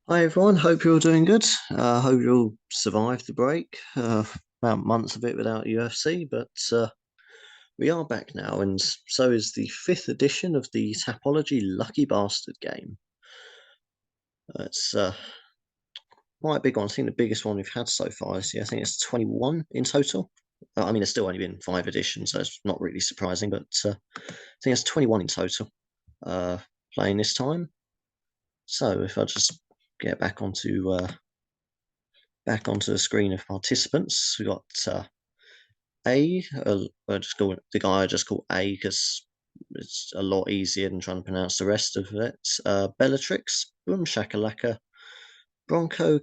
Hi everyone, hope you're all doing good. Hope you all survived the break. About months of it without UFC, but we are back now, and so is the fifth edition of the Tapology Lucky Bastard game. It's quite a big one. I think the biggest one we've had so far this year. I think it's 21 in total. I mean, it's still only been 5 editions, so it's not really surprising, but I think it's 21 in total playing this time. So if I just get back onto the screen of participants. We got I just call the guy I just call A because it's a lot easier than trying to pronounce the rest of it. Bellatrix, Boom Shakalaka, Bronco,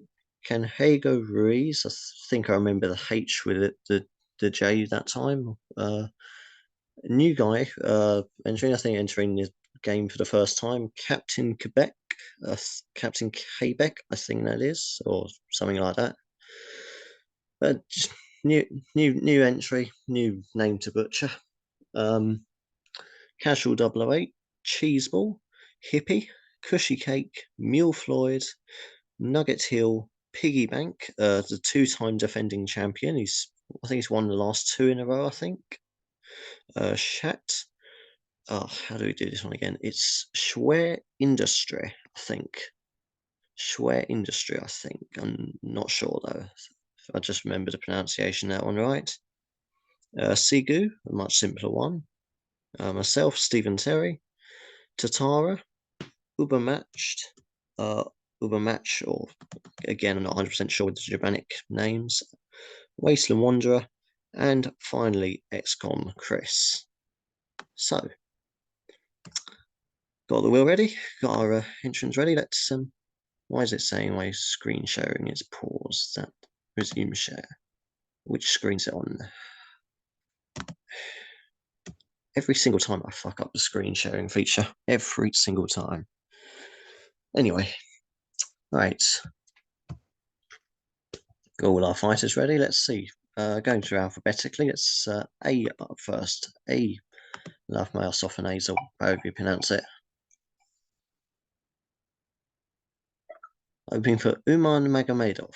Canhego Ruiz. I think I remember the H with it, the J that time. New guy entering. I think entering the game for the first time. Captain Quebec, Captain Quebec, I think that is, or something like that. Just new entry, new name to butcher. Um, Casual 008, Cheeseball, Hippie, Cushy Cake, Mule Floyd, Nugget Hill, Piggy Bank, the two-time defending champion. I think he's won the last two in a row, I think. Shat. Oh, how do we do this one again? It's Schwer Industry, I think. Schwer Industry, I think. I'm not sure though. I just remember the pronunciation that one right. Sigu, a much simpler one. Myself, Stephen Terry, Tatara, Ubermatched, uh, Ubermatch, or again, I'm not 100% sure with the Germanic names, Wasteland Wanderer, and finally, XCOM Chris. So, got the wheel ready, got our entrance ready. Why is it saying my screen sharing is paused? That resume share. Which screen's it on? Every single time I fuck up the screen sharing feature. Every single time. Anyway, right. Got all our fighters ready. Let's see. Going through alphabetically. Let's A up first. A. Love my nasal, however you pronounce it. Hoping for Umar Nurmagomedov.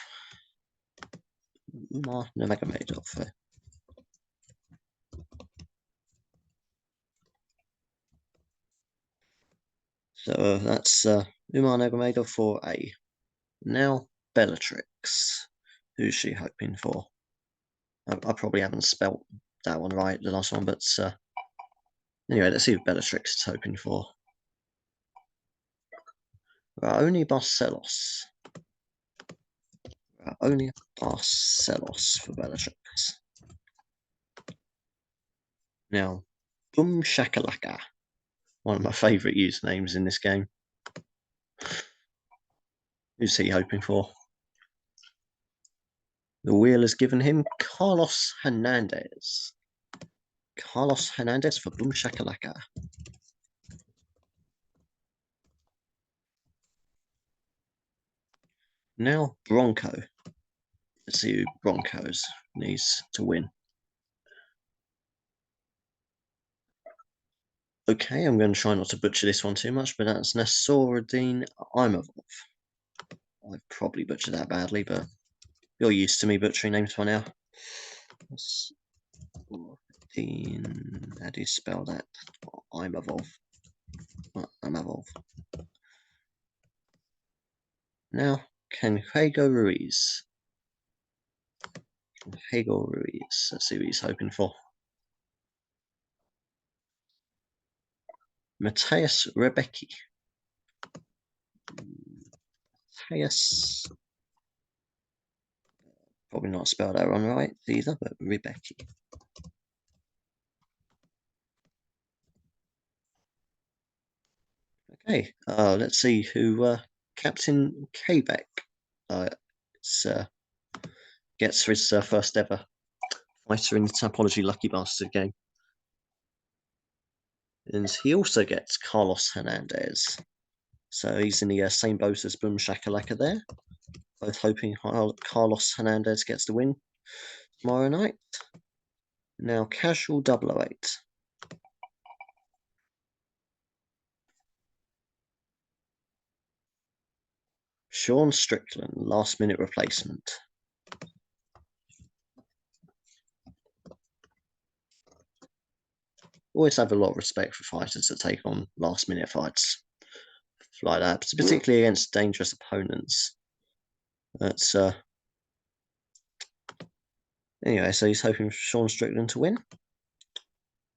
Umar Nurmagomedov. So that's Umar Nurmagomedov for A. Now Bellatrix. Who's she hoping for? I probably haven't spelt that one right, the last one, but anyway, let's see who Bellatrix is hoping for. Raoni Barcelos. Raoni Barcelos for Bellatrix. Now, Boom Shakalaka. One of my favourite usernames in this game. Who's he hoping for? The wheel has given him Carlos Hernandez. Carlos Hernandez for Boom Shakalaka. Now Bronco. Let's see who Broncos needs to win. Okay, I'm going to try not to butcher this one too much, but that's Nassoruddin Imavov. I've probably butchered that badly, but you're used to me butchering names by now. How do you spell that? Imavov. Imavov. Now, Canhego Ruiz. Canhego Ruiz. Let's see what he's hoping for. Matthias Rebecki. Matthias. Probably not spelled that one right either, but Rebecki. Okay, let's see who Captain Quebec gets for his first ever fighter in the Tapology Lucky Bastard game. And he also gets Carlos Hernandez. So he's in the same boat as Boom Shakalaka there. Both hoping Carlos Hernandez gets the win tomorrow night. Now, Casual 008. Sean Strickland, last minute replacement. Always have a lot of respect for fighters that take on last minute fights like that, particularly against dangerous opponents. That's anyway, so he's hoping for Sean Strickland to win.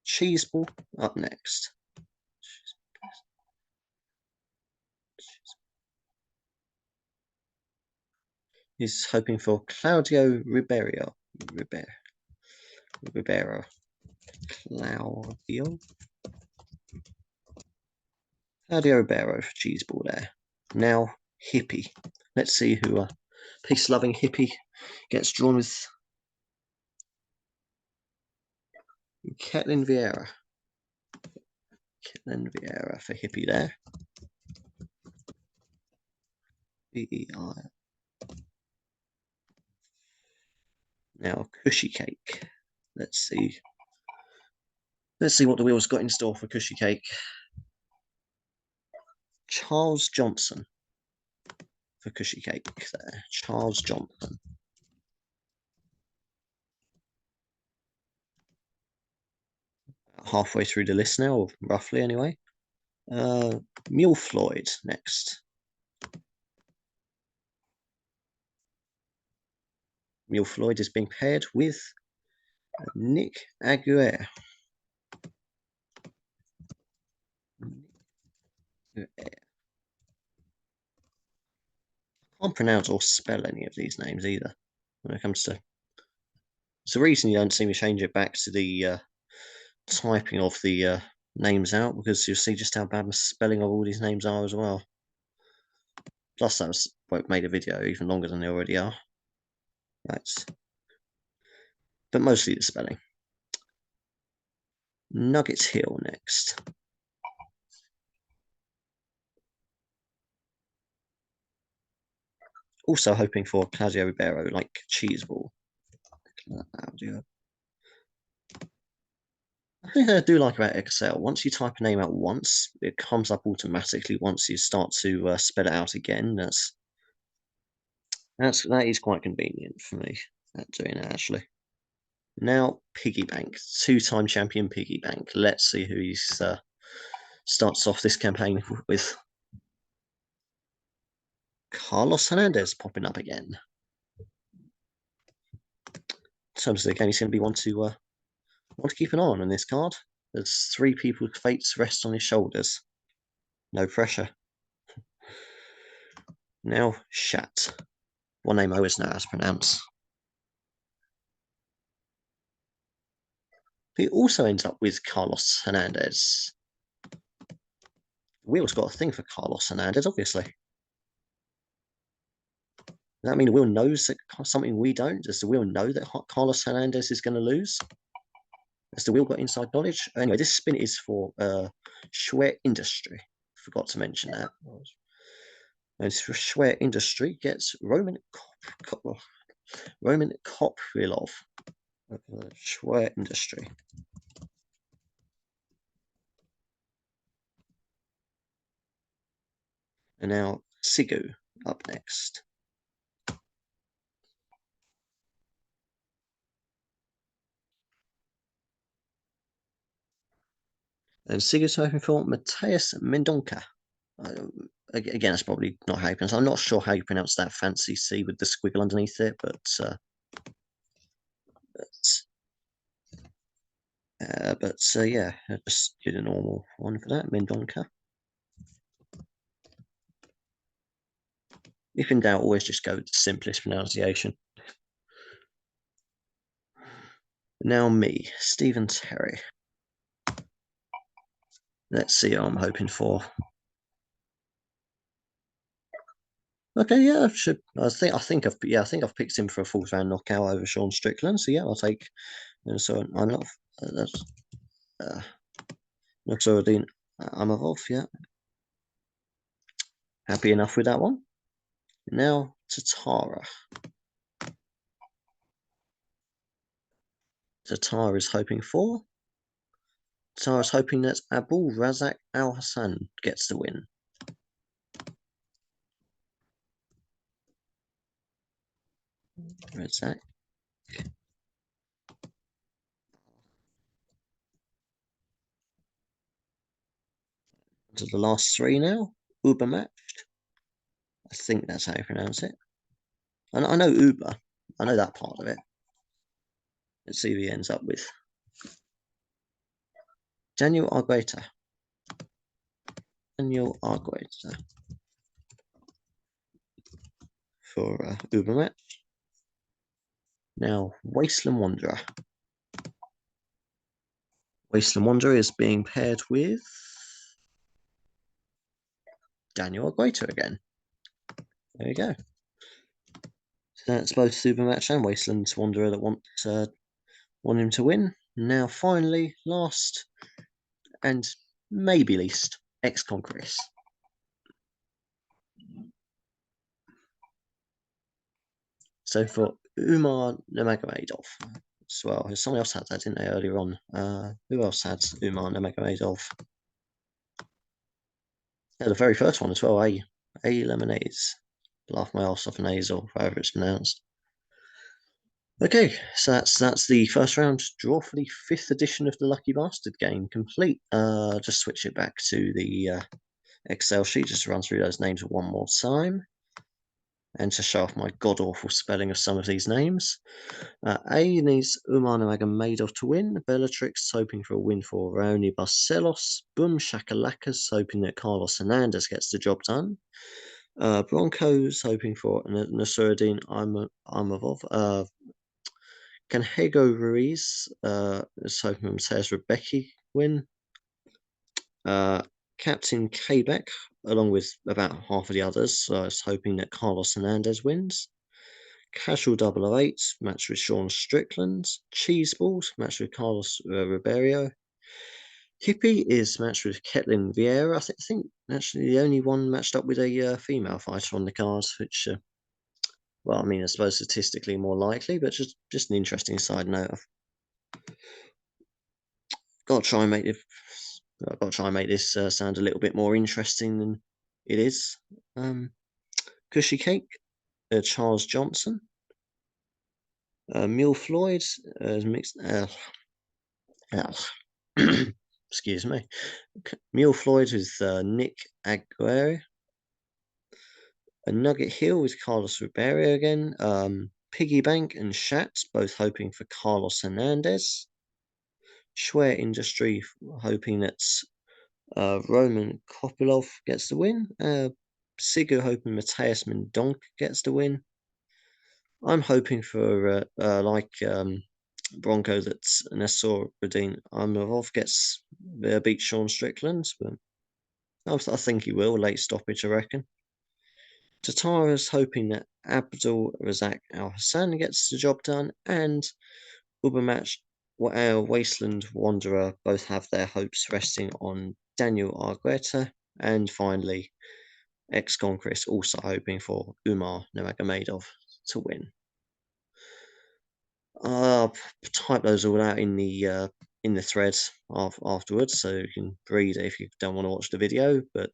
Cheeseball up next. He's hoping for Claudio Ribeiro. Ribeiro. Claudio Ribeiro for Cheeseball there. Now, Hippie. Let's see who peace-loving Hippie gets drawn with. Ketlin Vieira. Ketlin Vieira for Hippie there. VEI. Now, Cushy Cake. Let's see. Let's see what the wheel's got in store for Cushy Cake. Charles Johnson for Cushy Cake there. Charles Johnson. Halfway through the list now, or roughly anyway. Mule Floyd next. Mule Floyd is being paired with Nick Aguirre. I can't pronounce or spell any of these names either when it comes to. It's the reason you don't see me change it back to the typing of the names out, because you'll see just how bad the spelling of all these names are as well. Plus, that was what made a video even longer than they already are. Right. But mostly the spelling. Nuggets Hill next. Also hoping for Claudio Ribeiro, like Cheeseball. Claudio. I think I do like about Excel. Once you type a name out once, it comes up automatically. Once you start to spell it out again, that is quite convenient for me. Doing it actually. Now Piggy Bank, two-time champion Piggy Bank. Let's see who he starts off this campaign with. Carlos Hernandez popping up again. In terms of the game, he's going to be one to keep an eye on this card. There's three people's fates rest on his shoulders. No pressure. Now, Shat. One name I always know how to pronounce. He also ends up with Carlos Hernandez. Will's got a thing for Carlos Hernandez, obviously. Does that mean Will knows that something we don't? Does the Will know that Carlos Hernandez is going to lose? Has the Will got inside knowledge? Anyway, this spin is for Schwer Industry. Forgot to mention that. And for Schwer Industry gets Roman Koprilov. Schwer Industry. And now Sigu up next. And Sigu's hoping for Mateus Mendonca. Again, that's probably not how you pronounce it. I'm not sure how you pronounce that fancy C with the squiggle underneath it, but yeah, just do the normal one for that, Mendonca. If in doubt, always just go with the simplest pronunciation. Now me, Stephen Terry. Let's see what I'm hoping for. Okay, yeah, I think I've picked him for a fourth round knockout over Sean Strickland. So yeah, I'll take. So I'm not. That's Noxorodine Amarov. Yeah, happy enough with that one. Now Tatara. Tatara is hoping for. Tatara's hoping that Abul Razak Al Hassan gets the win. Razak. To the last three now. Ubermatch. I think that's how you pronounce it. And I know Uber. I know that part of it. Let's see who he ends up with. Daniel Argueta. Daniel Argueta for Ubermatch. Now, Wasteland Wanderer. Wasteland Wanderer is being paired with Daniel Argueta again. There you go. So that's both Supermatch and Wasteland Wanderer that want him to win. Now, finally, last and maybe least, ex-Conquerors. So for Umar Nurmagomedov as well, someone else had that, didn't they, earlier on? Who else had Umar Nurmagomedov? Yeah, the very first one as well, A Lemonades. Laugh my ass off an A's or however it's pronounced. Okay, so that's the first round draw for the 5th edition of the Lucky Bastard game complete. Just switch it back to the Excel sheet just to run through those names one more time. And to show off my god-awful spelling of some of these names. A needs Umar Nurmagomedov to win. Bellatrix hoping for a win for Raoni Barcelos. Boom Shakalakas hoping that Carlos Hernandez gets the job done. Broncos hoping for Nasiruddin Imavov. Canhego Ruiz is hoping Mateus Rebecki win. Captain Quebec, along with about half of the others, is hoping that Carlos Hernandez wins. Casual 008, match with Sean Strickland. Cheeseballs, match with Carlos Ribeiro. Hippie is matched with Ketlin Vieira. I think actually the only one matched up with a female fighter on the cards, which, well, I mean, I suppose statistically more likely, but just an interesting side note. I've got to try and make it. I've got to try and make this sound a little bit more interesting than it is. Cushy Cake, Charles Johnson. Mule Floyd is mixed. Excuse me. Mule Floyd with Nick Aguirre. A Nugget Hill with Carlos Ribeiro again. Piggy Bank and Shat both hoping for Carlos Hernandez. Schwer Industry hoping that Roman Kopilov gets the win. Sigu hoping Mateus Mendonk gets the win. I'm hoping for, Bronco, that Nasiruddin Imavov gets beat Sean Strickland, but I think he will. Late stoppage, I reckon. Tatara's hoping that Abdul Razak Al Hassan gets the job done, and Ubermatch Wasteland Wanderer both have their hopes resting on Daniel Argueta, and finally, ex-Conquerors also hoping for Umar Nurmagomedov to win. I'll type those all out in the threads afterwards, so you can read it if you don't want to watch the video. But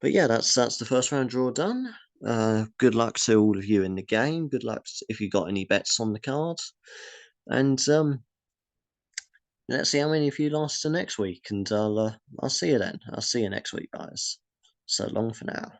yeah, that's the first round draw done. Good luck to all of you in the game. Good luck if you got any bets on the cards, and let's see how many of you last to next week. And I'll see you then. I'll see you next week, guys. So long for now.